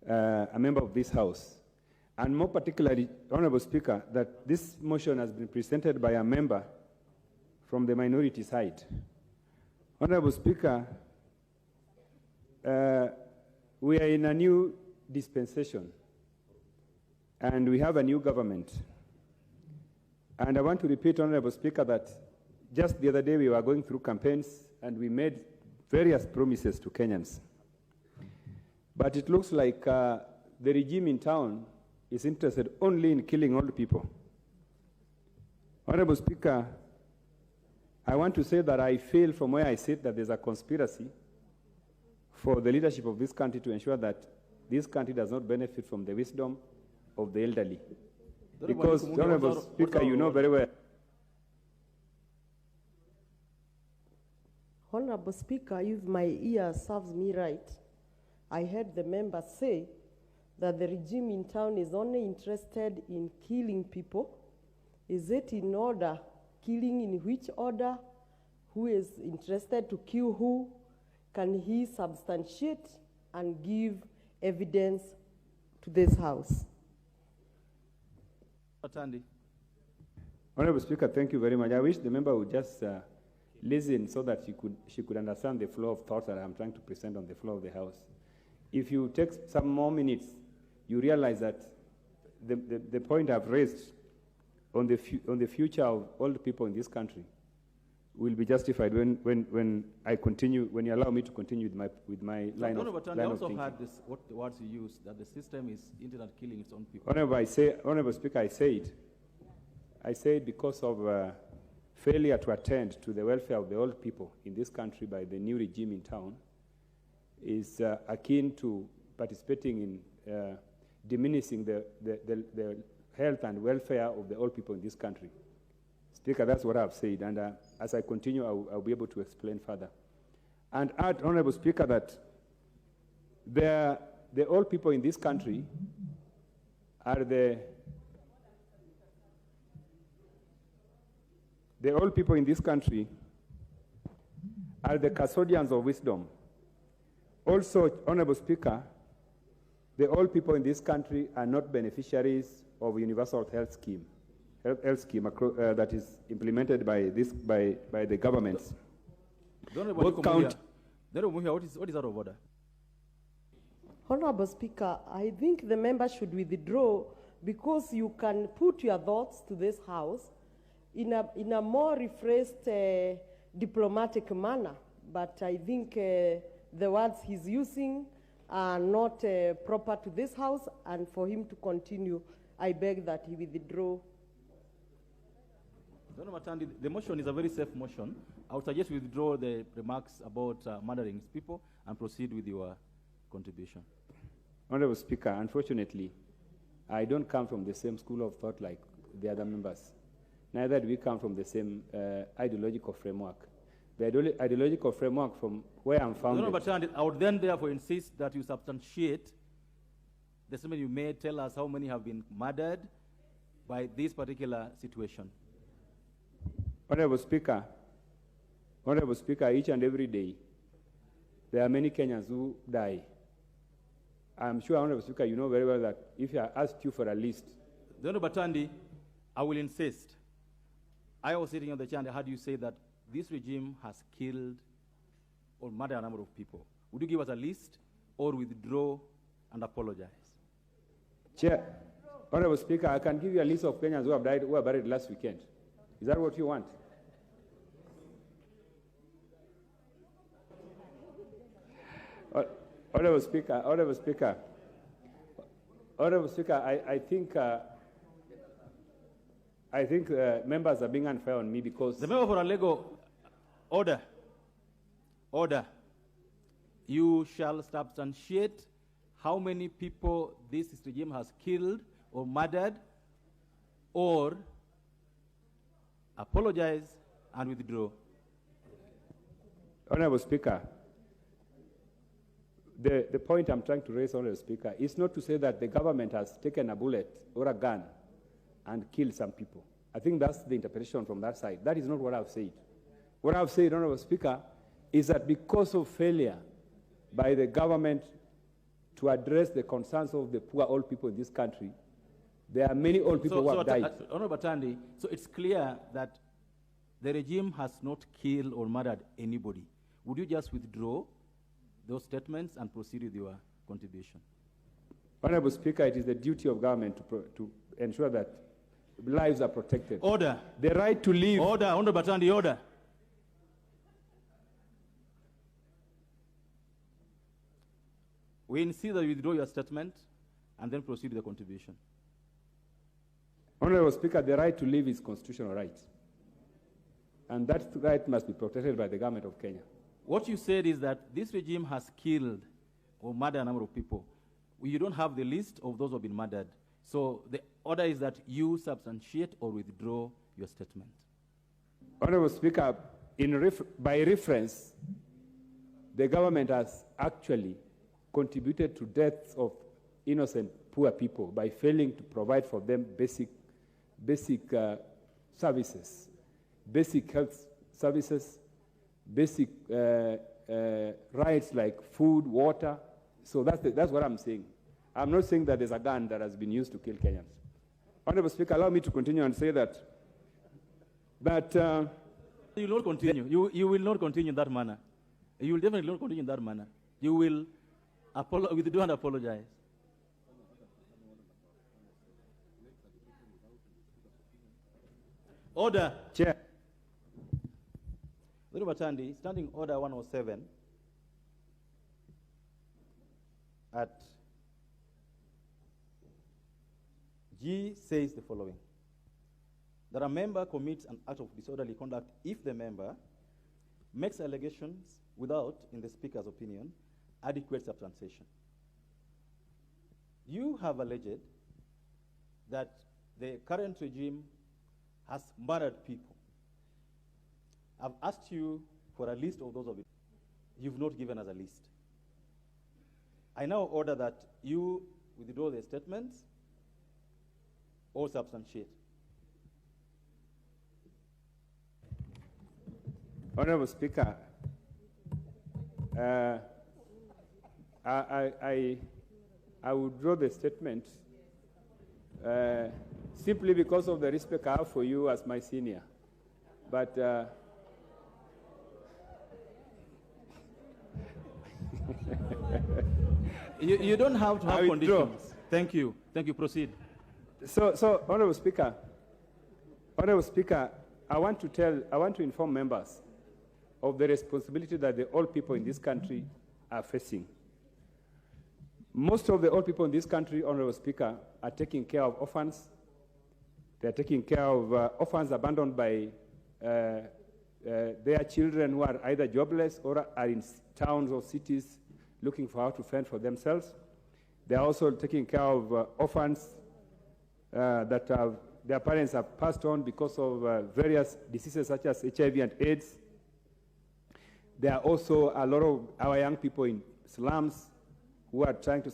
a member of this House, and more particularly, Honorable Speaker, that this motion has been presented by a member from the minority side. Honorable Speaker, we are in a new dispensation, and we have a new government. And I want to repeat, Honorable Speaker, that just the other day we were going through campaigns and we made various promises to Kenyans. But it looks like the regime in town is interested only in killing old people. Honorable Speaker, I want to say that I feel from where I sit that there's a conspiracy for the leadership of this country to ensure that this country does not benefit from the wisdom of the elderly. Because, Honorable Speaker, you know very well. Honorable Speaker, if my ear serves me right, I heard the member say that the regime in town is only interested in killing people. Is it in order? Killing in which order? Who is interested to kill who? Can he substantiate and give evidence to this House? Atandi. Honorable Speaker, thank you very much. I wish the member would just listen so that she could understand the flow of thoughts that I'm trying to present on the floor of the House. If you take some more minutes, you realize that the point I've raised on the future of old people in this country will be justified when I continue, when you allow me to continue with my line of thinking. I also heard this, what the words you use, that the system is interested in killing its own people. Honorable Speaker, I say it because of failure to attend to the welfare of the old people in this country by the new regime in town is akin to participating in diminishing the health and welfare of the old people in this country. Speaker, that's what I've said, and as I continue, I'll be able to explain further. And add, Honorable Speaker, that the old people in this country are the old people in this country are the custodians of wisdom. Also, Honorable Speaker, the old people in this country are not beneficiaries of universal health scheme that is implemented by the governments. Both count. What is out of order? Honorable Speaker, I think the member should withdraw because you can put your thoughts to this House in a more rephrased diplomatic manner. But I think the words he's using are not proper to this House, and for him to continue, I beg that he withdraw. The motion is a very safe motion. I would suggest you withdraw the remarks about murdering people and proceed with your contribution. Honorable Speaker, unfortunately, I don't come from the same school of thought like the other members. Neither do we come from the same ideological framework. The ideological framework from where I'm founded. I would then therefore insist that you substantiate the statement you made. Tell us how many have been murdered by this particular situation. Honorable Speaker, each and every day, there are many Kenyans who die. I'm sure, Honorable Speaker, you know very well that if I asked you for a list. Honorable Atandi, I will insist. I was sitting on the chair and I heard you say that this regime has killed or murdered a number of people. Would you give us a list or withdraw and apologize? Chair, Honorable Speaker, I can give you a list of Kenyans who have died, who were buried last weekend. Is that what you want? Honorable Speaker, I think members are being unfair on me because... The member for Alego, order. You shall substantiate how many people this regime has killed or murdered, or apologize and withdraw. Honorable Speaker, the point I'm trying to raise, Honorable Speaker, is not to say that the government has taken a bullet or a gun and killed some people. I think that's the interpretation from that side. That is not what I've said. What I've said, Honorable Speaker, is that because of failure by the government to address the concerns of the poor old people in this country. There are many old people who have died. Honorable Atandi, so it's clear that the regime has not killed or murdered anybody. Would you just withdraw those statements and proceed with your contribution? Honorable Speaker, it is the duty of government to ensure that lives are protected. Order. The right to live. Order. Honorable Atandi, order. We insist that you withdraw your statement and then proceed with the contribution. Honorable Speaker, the right to live is constitutional right. And that right must be protected by the government of Kenya. What you said is that this regime has killed or murdered a number of people. You don't have the list of those who have been murdered. So the order is that you substantiate or withdraw your statement. Honorable Speaker, by reference, the government has actually contributed to deaths of innocent poor people by failing to provide for them basic services, basic health services, basic rights like food, water. So that's what I'm saying. I'm not saying that there's a gun that has been used to kill Kenyans. Honorable Speaker, allow me to continue and say that you will not continue. You will not continue in that manner. You will definitely not continue in that manner. You will withdraw and apologize. Order. Chair. Honorable Atandi, Standing Order 107 at G says the following: that a member commits an act of disorderly conduct if the member makes allegations without, in the Speaker's opinion, adequate substantiation. You have alleged that the current regime has murdered people. I've asked you for a list of those of it. You've not given us a list. I now order that you withdraw the statements or substantiate. Honorable Speaker, I would draw the statement simply because of the respect I have for you as my senior. But you don't have to have conditions. Thank you. Thank you. Proceed. So Honorable Speaker, I want to inform members of the responsibility that the old people in this country are facing. Most of the old people in this country, Honorable Speaker, are taking care of orphans. They are taking care of orphans abandoned by their children who are either jobless or are in towns or cities looking for how to fend for themselves. They are also taking care of orphans that their parents have passed on because of various diseases such as HIV and AIDS. There are also a lot of our young people in slums who are trying to